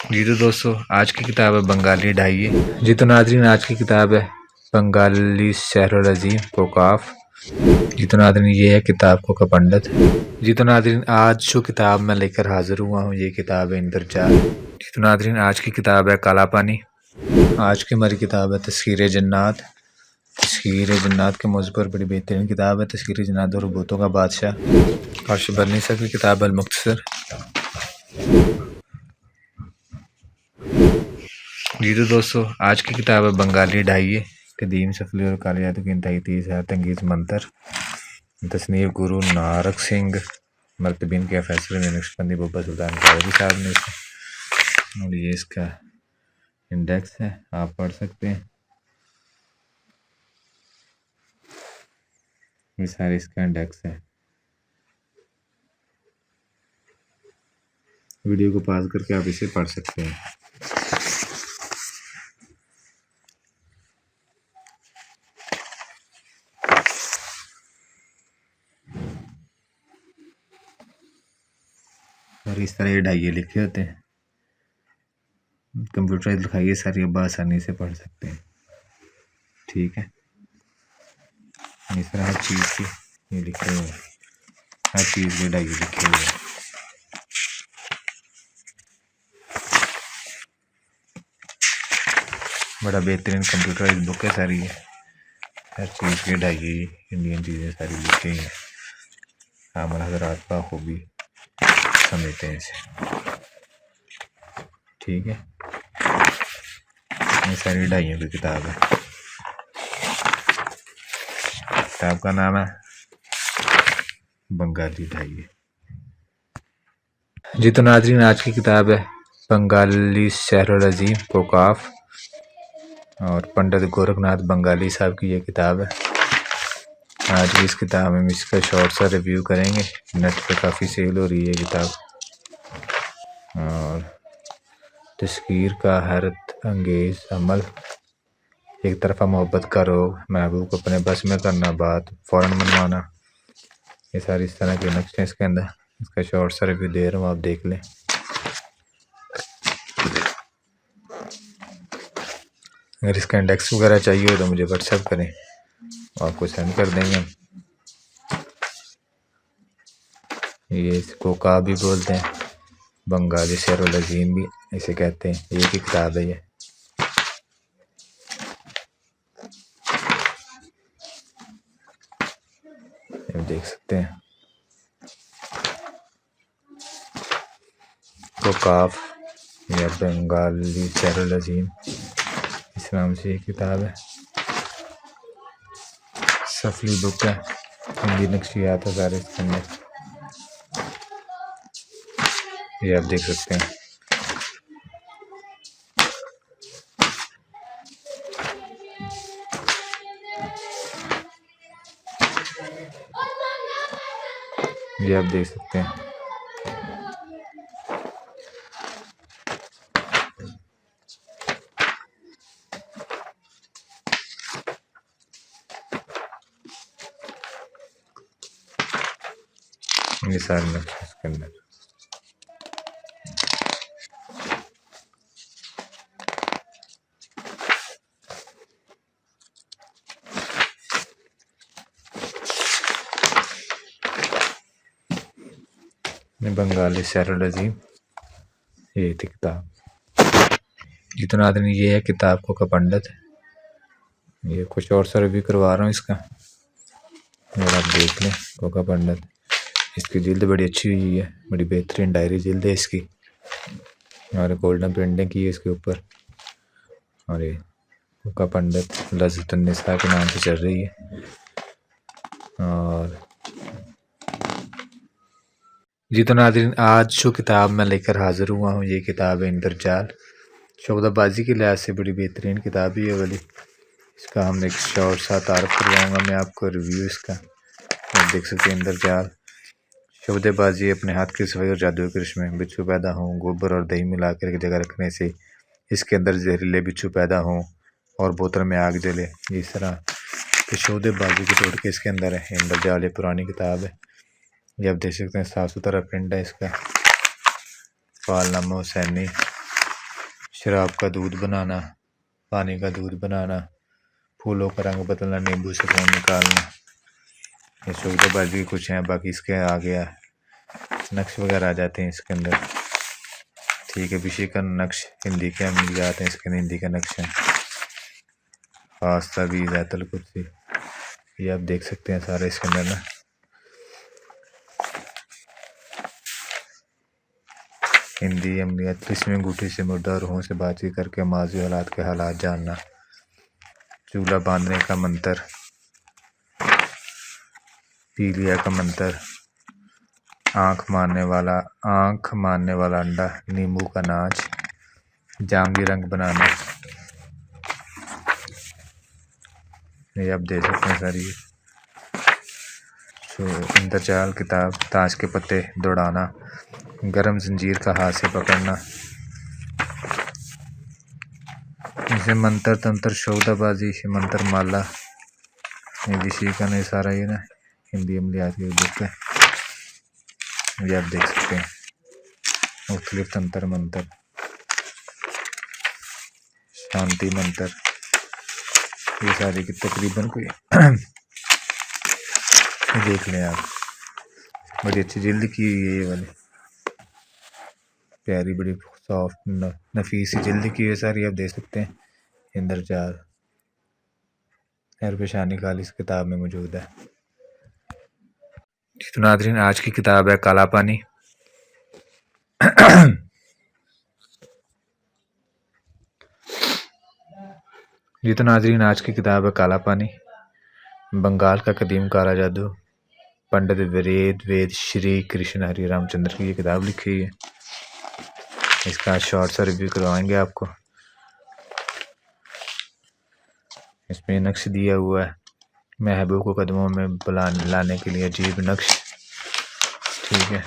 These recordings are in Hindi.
जी तो दोस्तों, आज की किताब है बंगाली ढाई। जी तो नाजरीन, आज की किताब है बंगाली शहरुल अजीम कोकाफ। जी तो नाजरीन, ये है किताब को पंडित। जी तो नाजरीन, आज जो किताब मैं लेकर हाजिर हुआ हूँ, ये किताब है इंद्रजाल। जी तो नाजरीन, आज की किताब है काला पानी। आज की हमारी किताब है तस्खीर जन्नात। तस्खीर जन्नात के मौजू पर बड़ी बेहतरीन किताब है। तस्खीर जन्नात और भूतों का बादशाह अर्श बरनीसा की किताब अल मुख्तसर। जी तो दोस्तों, आज की किताब है बंगाली ढाई। कदीम सफली और कालियात की इंतहाई तेज है तंगीज़ मंतर। तसनीफ गुरु नारक सिंह मरतबीन के फैसले में नक्शबंदी बब्बा सुल्तान कादरी साहब ने इसका, और ये इसका इंडेक्स है, आप पढ़ सकते हैं। ये सारे इसका इंडेक्स है। वीडियो को पॉज करके आप इसे पढ़ सकते हैं। और इस तरह ये ढाइये लिखे होते हैं, कंप्यूटराइज लिखाइए सारी, अब आसानी से पढ़ सकते हैं। ठीक है, इस तरह हर चीज़ की ये लिखे हुए हैं, हर चीज़ के ढाइये लिखे हुए हैं। बड़ा बेहतरीन कंप्यूटराइज बुक है सारी है, हर चीज़ के ढाई इंडियन चीज़ें सारी लिखी हैं। आमल हजरात बाखूबी समझते हैं इसे। ठीक है, ये सारी ढाइयों की किताब है। किताब का नाम है बंगाली ढाई। जी तो नाजरीन, आज की किताब है बंगाली शहरुल अजीम कोकाफ और पंडित गोरखनाथ बंगाली साहब की ये किताब है। आज की इस किताब में इसका शॉर्ट सा रिव्यू करेंगे। नेट पे काफ़ी सेल हो रही है किताब। और तस्कीर का हैरत अंगेज़ अमल, एक तरफा मोहब्बत का रोग, महबूब को अपने बस में करना, बात फ़ौरन मनवाना, ये सारी इस तरह के नक्शे इसके अंदर। इसका शॉर्ट सा रिव्यू दे रहा हूँ, आप देख लें। अगर इसका इंडेक्स वगैरह चाहिए हो तो मुझे व्हाट्सएप करें, आपको सेंड कर देंगे हम। ये इसको का भी बोलते हैं, बंगाली शहरुल अजीम भी इसे कहते हैं। एक ही किताब है ये। देख सकते हैं कोकाफ या बंगाली शहरुल अजीम, इस नाम से ये किताब है। सफली बुक है, हिंदी नक्शियात है सारे इसके अंदर, ये आप देख सकते हैं। ये आप देख सकते हैं। ये सारे नक्शे इसके अंदर। बंगाली शहरुल अजीम, ये थी किताब। जितना आदमी, ये है किताब को पंडित। ये कुछ और सा रिव्यू करवा रहा हूँ इसका, और आप देख लें। कोका पंडित, इसकी जिल्द बड़ी अच्छी हुई है, बड़ी बेहतरीन डायरी जिल्द है इसकी, और गोल्डन प्रिंटिंग की है इसके ऊपर। और ये कोका पंडित लज़्ज़तुन्निसा के नाम से चल रही है। और जी तो नाज़रीन, आज जो किताब मैं लेकर हाजिर हुआ हूँ, ये किताब है इंद्रजाल। शोकदाबाजी के लिहाज से बड़ी बेहतरीन किताब ही है वाली। इसका हम एक शॉर्ट सा तारफ़ करवाऊँगा मैं आपको, रिव्यू इसका। आप देख सकते हैं इंद्रजाल। शोकदाबाजी अपने हाथ की सफाई और जादू के करिश्मे, बिच्छू पैदा हों, गोबर और दही मिलाकर एक जगह रखने से इसके अंदर जहरीले बिच्छू पैदा हों और बोतल में आग जले, इस तरह तो शोकदाबाजी के तोड़ के इसके अंदर है। इंद्रजाल एक पुरानी किताब है, ये आप देख सकते हैं। साफ़ सुथरा प्रिंट है इसका। फालनामा हुसैनी शराब का दूध बनाना, पानी का दूध बनाना, फूलों का रंग बदलना, नींबू से खून निकालना, ये शोकदाबाजी की कुछ हैं। बाकी इसके आगे नक्श वगैरह आ जाते हैं इसके अंदर। ठीक है, विषय का नक्श हिंदी के मिल जाते हैं, इसके अंदर हिंदी का नक्श है। खास्ता भी ज़ातल कुर्सी, ये आप देख सकते हैं सारे इसके अंदर ना। हिंदी अमलियत 30वीं अंगूठी से मुर्दा रूहों से बातचीत करके माजी हालात के हालात जानना। चूल्हा बांधने का मंत्र, पीलिया का मंत्र, आंख मारने वाला अंडा, नींबू का नाच, जामनी रंग बनाना, ये आप देख सकते हैं सारी। इंतजाल किताब, ताश के पत्ते दौड़ाना, गरम जंजीर का हाथ से पकड़ना, इसे मंत्र तंत्र शोकदाबाजी, मंत्र माला, ये विषय का नहीं सारा ये ना हिंदी अमलियात की बुक है, ये आप देख सकते हैं। मुख्तलिफ तंत्र मंत्र, शांति मंत्र, ये सारी की तकरीबन कोई देख लें आप। बड़ी अच्छी जिल्द की हुई है ये वाली, प्यारी बड़ी सॉफ्ट नफीसी जिल्द की है सारी, आप देख सकते हैं। इंद्रजाल हर पेशानी खाली इस किताब में मौजूद है। तो नाज़रीन, आज की किताब है काला पानी। जी तो नाज़रीन, आज की किताब है काला पानी, बंगाल का कदीम काला जादू, पंडित वेद श्री कृष्ण हरि रामचंद्र की ये किताब लिखी हुई है। इसका शॉर्ट सा रिव्यू करवाएंगे आपको। इसमें नक्श दिया हुआ है, महबूब को कदमों में लाने के लिए अजीब नक्श। ठीक है,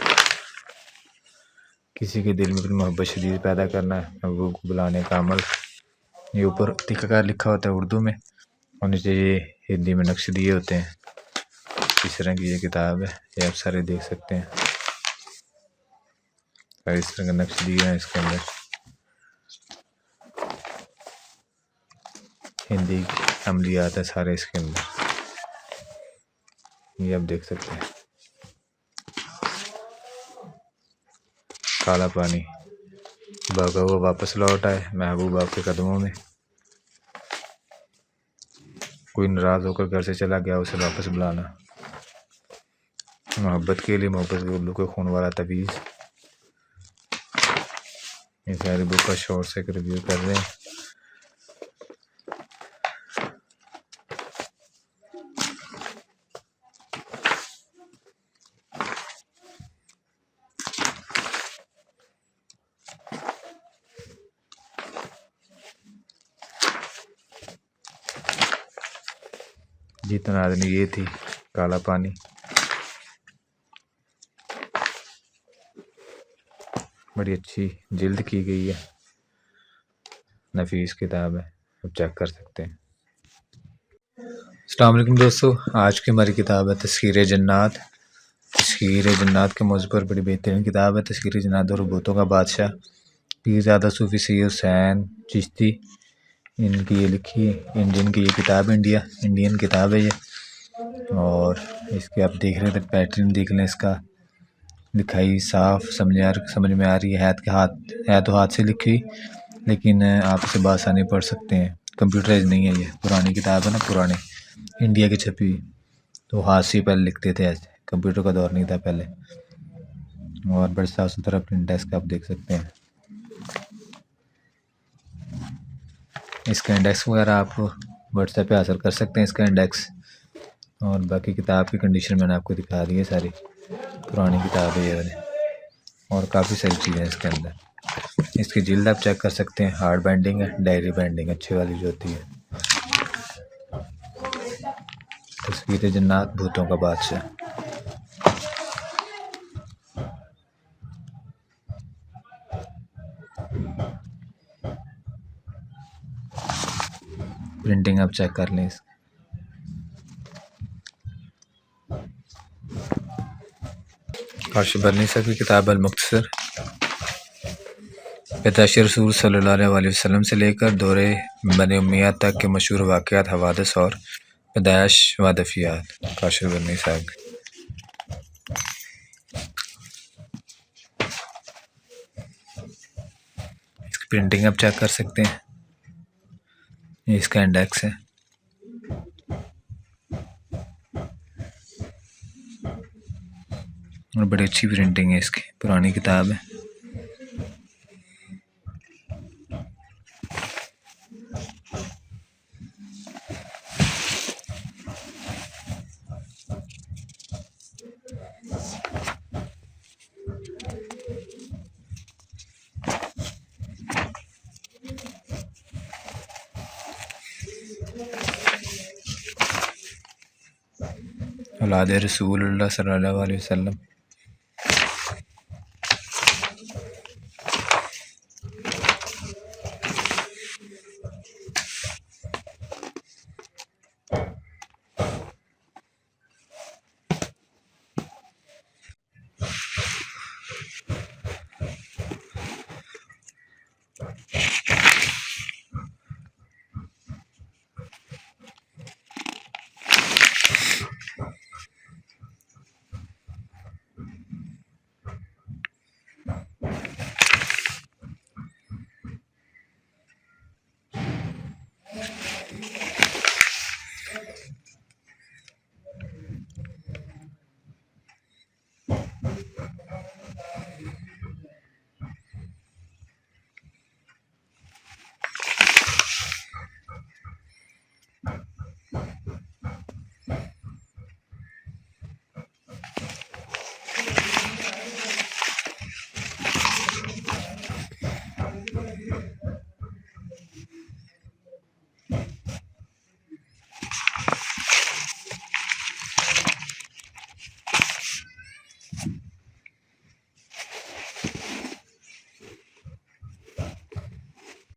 किसी के दिल में अपनी मोहब्बत शदीद पैदा करना है, महबूब को बुलाने का अमल। ये ऊपर तिक्का लिखा होता है उर्दू में, और नीचे ये हिंदी में नक्श दिए होते हैं। इस तरह की ये किताब है, ये आप सारे देख सकते हैं। इस तरह का नक्श दिया है इसके अंदर, हिंदी अमलियात है सारे इसके अंदर, ये आप देख सकते हैं। काला पानी, भागा हुआ वापस लौट आए, महबूब आपके कदमों में। कोई नाराज होकर घर से चला गया, उसे वापस बुलाना। मोहब्बत के लिए मोहब्बत के उल्लू के खून वाला तवीज़। ये सारी बुक का शॉर्ट से रिव्यू कर रहे हैं। जी तो नाज़रीन, ये थी काला पानी। बड़ी अच्छी जिल्द की गई है, नफीस किताब है, आप चेक कर सकते हैं। अस्सलाम वालेकुम दोस्तों, आज की हमारी किताब है तस्खीर जन्नात। तस्खीर जन्नात के मौजू पर बड़ी बेहतरीन किताब है। तस्खीर जन्नात और भूतों का बादशाह पीरज़ादा सूफी सैयद हुसैन चिश्ती, इनकी ये लिखी इंडियन की ये किताब, इंडियन किताब है ये। और इसके आप देख रहे थे पैटर्न देख लें, इसका लिखाई साफ समझ में आ रही है। है तो हाथ से लिखी, लेकिन आप इसे बआसानी पढ़ सकते हैं। कंप्यूटराइज नहीं है ये, पुरानी किताब है ना, पुराने इंडिया की छपी, तो हाथ से पहले लिखते थे ऐसे, कंप्यूटर का दौर नहीं था पहले। और बड़े साफ सुथरा प्रिंट है इसका, आप देख सकते हैं। इसका इंडेक्स वगैरह आप व्हाट्सएप पे हासिल कर सकते हैं, इसका इंडेक्स। और बाकी किताब की कंडीशन मैंने आपको दिखा दी है सारी, पुरानी किताब है ये वाली, और काफ़ी सारी चीज़ें इसके अंदर। इसकी जिल्द आप चेक कर सकते हैं, हार्ड बाइंडिंग है, डायरी बाइंडिंग अच्छी वाली जो होती है। तस्वीर जन्नात, भूतों का बादशाह। प्रिंटिंग आप चेक कर लें। अर्श बरनीसा की किताब अल मुख्तसर, पैदाइश रसूल सल्लल्लाहु अलैहि वसल्लम से लेकर दौरे बनी उम्मिया तक के मशहूर वाक़यात, हवादिस और पैदाइश वादफियात। काशिफ गनी साहब इसकी प्रिंटिंग आप चेक कर सकते हैं। ये इसका इंडेक्स है। और बड़ी अच्छी प्रिंटिंग है इसकी, पुरानी किताब है। औलाद रसूलुल्लाह सल्लल्लाहु अलैहि वसल्लम।